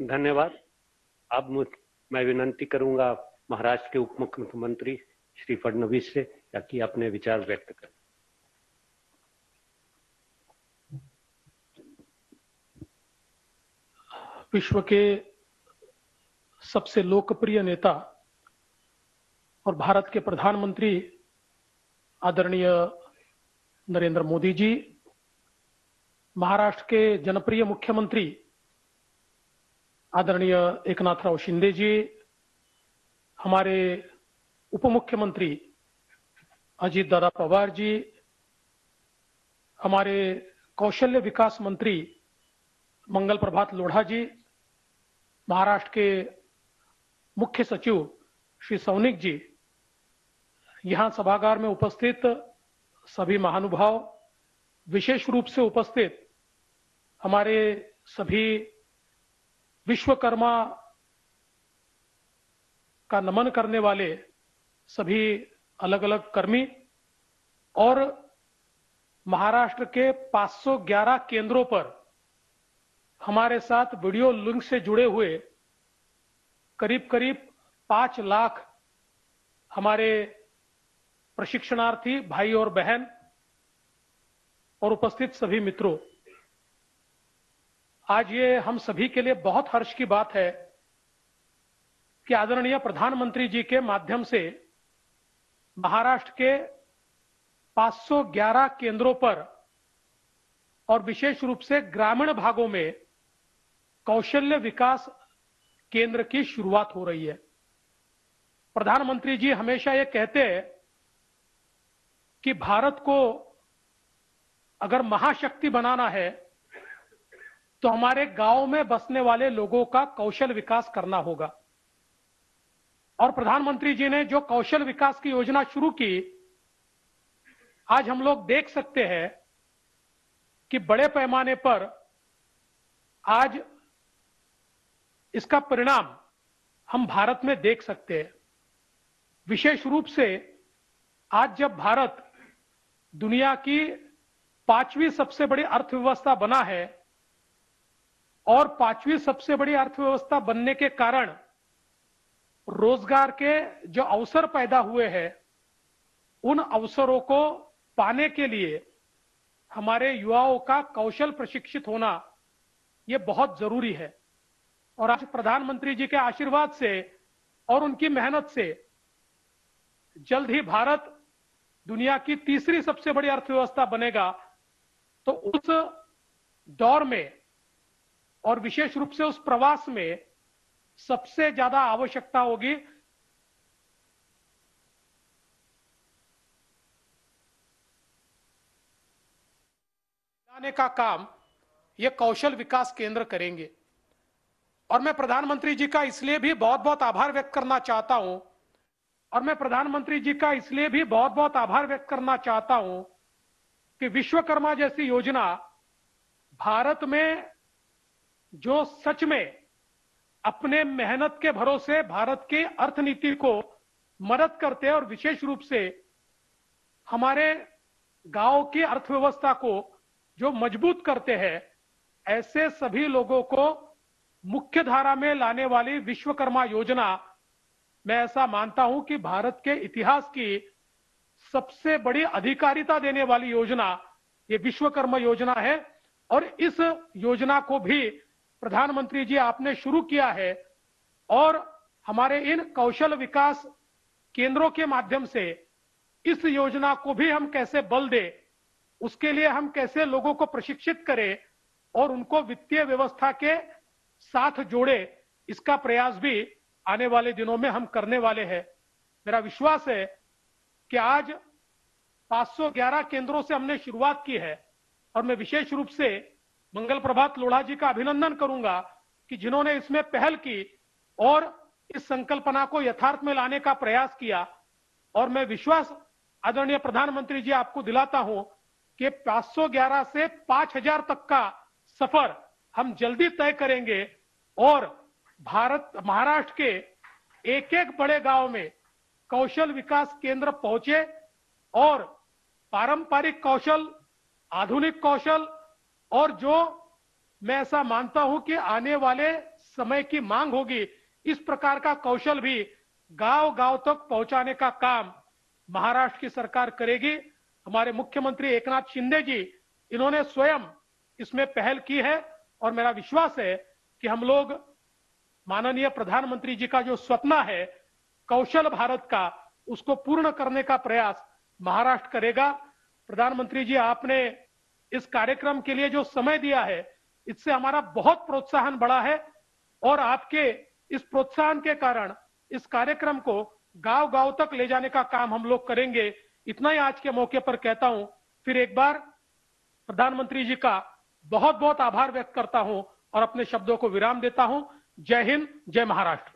धन्यवाद। अब मैं विनंती करूंगा महाराष्ट्र के उप मुख्यमंत्री श्री फडणवीस से ताकि अपने विचार व्यक्त करें। विश्व के सबसे लोकप्रिय नेता और भारत के प्रधानमंत्री आदरणीय नरेंद्र मोदी जी, महाराष्ट्र के जनप्रिय मुख्यमंत्री आदरणीय एकनाथराव शिंदे जी, हमारे उप मुख्यमंत्री अजीत दादा पवार जी, हमारे कौशल्य विकास मंत्री मंगल प्रभात लोढ़ा जी, महाराष्ट्र के मुख्य सचिव श्री सौनिक जी, यहां सभागार में उपस्थित सभी महानुभाव, विशेष रूप से उपस्थित हमारे सभी विश्वकर्मा का नमन करने वाले सभी अलग अलग कर्मी और महाराष्ट्र के 511 केंद्रों पर हमारे साथ वीडियो लिंक से जुड़े हुए करीब करीब 5 लाख हमारे प्रशिक्षणार्थी भाई और बहन और उपस्थित सभी मित्रों, आज ये हम सभी के लिए बहुत हर्ष की बात है कि आदरणीय प्रधानमंत्री जी के माध्यम से महाराष्ट्र के 511 केंद्रों पर और विशेष रूप से ग्रामीण भागों में कौशल्य विकास केंद्र की शुरुआत हो रही है। प्रधानमंत्री जी हमेशा ये कहते हैं कि भारत को अगर महाशक्ति बनाना है तो हमारे गांव में बसने वाले लोगों का कौशल विकास करना होगा। और प्रधानमंत्री जी ने जो कौशल विकास की योजना शुरू की, आज हम लोग देख सकते हैं कि बड़े पैमाने पर आज इसका परिणाम हम भारत में देख सकते हैं। विशेष रूप से आज जब भारत दुनिया की 5वीं सबसे बड़ी अर्थव्यवस्था बना है और 5वीं सबसे बड़ी अर्थव्यवस्था बनने के कारण रोजगार के जो अवसर पैदा हुए हैं, उन अवसरों को पाने के लिए हमारे युवाओं का कौशल प्रशिक्षित होना यह बहुत जरूरी है। और आज प्रधानमंत्री जी के आशीर्वाद से और उनकी मेहनत से जल्द ही भारत दुनिया की 3री सबसे बड़ी अर्थव्यवस्था बनेगा। तो उस दौर में और विशेष रूप से उस प्रवास में सबसे ज्यादा आवश्यकता होगी लाने का काम ये कौशल विकास केंद्र करेंगे। और मैं प्रधानमंत्री जी का इसलिए भी बहुत बहुत आभार व्यक्त करना चाहता हूं कि विश्वकर्मा जैसी योजना भारत में जो सच में अपने मेहनत के भरोसे भारत की अर्थनीति को मदद करते हैं और विशेष रूप से हमारे गांव की अर्थव्यवस्था को जो मजबूत करते हैं, ऐसे सभी लोगों को मुख्य धारा में लाने वाली विश्वकर्मा योजना, मैं ऐसा मानता हूं कि भारत के इतिहास की सबसे बड़ी अधिकारिता देने वाली योजना ये विश्वकर्मा योजना है। और इस योजना को भी प्रधानमंत्री जी आपने शुरू किया है और हमारे इन कौशल विकास केंद्रों के माध्यम से इस योजना को भी हम कैसे बल दें, उसके लिए हम कैसे लोगों को प्रशिक्षित करें और उनको वित्तीय व्यवस्था के साथ जोड़े, इसका प्रयास भी आने वाले दिनों में हम करने वाले हैं। मेरा विश्वास है कि आज 511 केंद्रों से हमने शुरुआत की है और मैं विशेष रूप से मंगल प्रभात लोढ़ा जी का अभिनंदन करूंगा कि जिन्होंने इसमें पहल की और इस संकल्पना को यथार्थ में लाने का प्रयास किया। और मैं विश्वास आदरणीय प्रधानमंत्री जी आपको दिलाता हूं कि 511 से 5000 तक का सफर हम जल्दी तय करेंगे और महाराष्ट्र के एक एक बड़े गांव में कौशल विकास केंद्र पहुंचे और पारंपरिक कौशल, आधुनिक कौशल और जो मैं ऐसा मानता हूं कि आने वाले समय की मांग होगी, इस प्रकार का कौशल भी गांव-गांव तक पहुंचाने का काम महाराष्ट्र की सरकार करेगी। हमारे मुख्यमंत्री एकनाथ शिंदे जी, इन्होंने स्वयं इसमें पहल की है और मेरा विश्वास है कि हम लोग माननीय प्रधानमंत्री जी का जो सपना है कौशल भारत का, उसको पूर्ण करने का प्रयास महाराष्ट्र करेगा। प्रधानमंत्री जी, आपने इस कार्यक्रम के लिए जो समय दिया है, इससे हमारा बहुत प्रोत्साहन बढ़ा है और आपके इस प्रोत्साहन के कारण इस कार्यक्रम को गांव-गांव तक ले जाने का काम हम लोग करेंगे। इतना ही आज के मौके पर कहता हूं। फिर एक बार प्रधानमंत्री जी का बहुत बहुत आभार व्यक्त करता हूं और अपने शब्दों को विराम देता हूं। जय हिंद, जय महाराष्ट्र।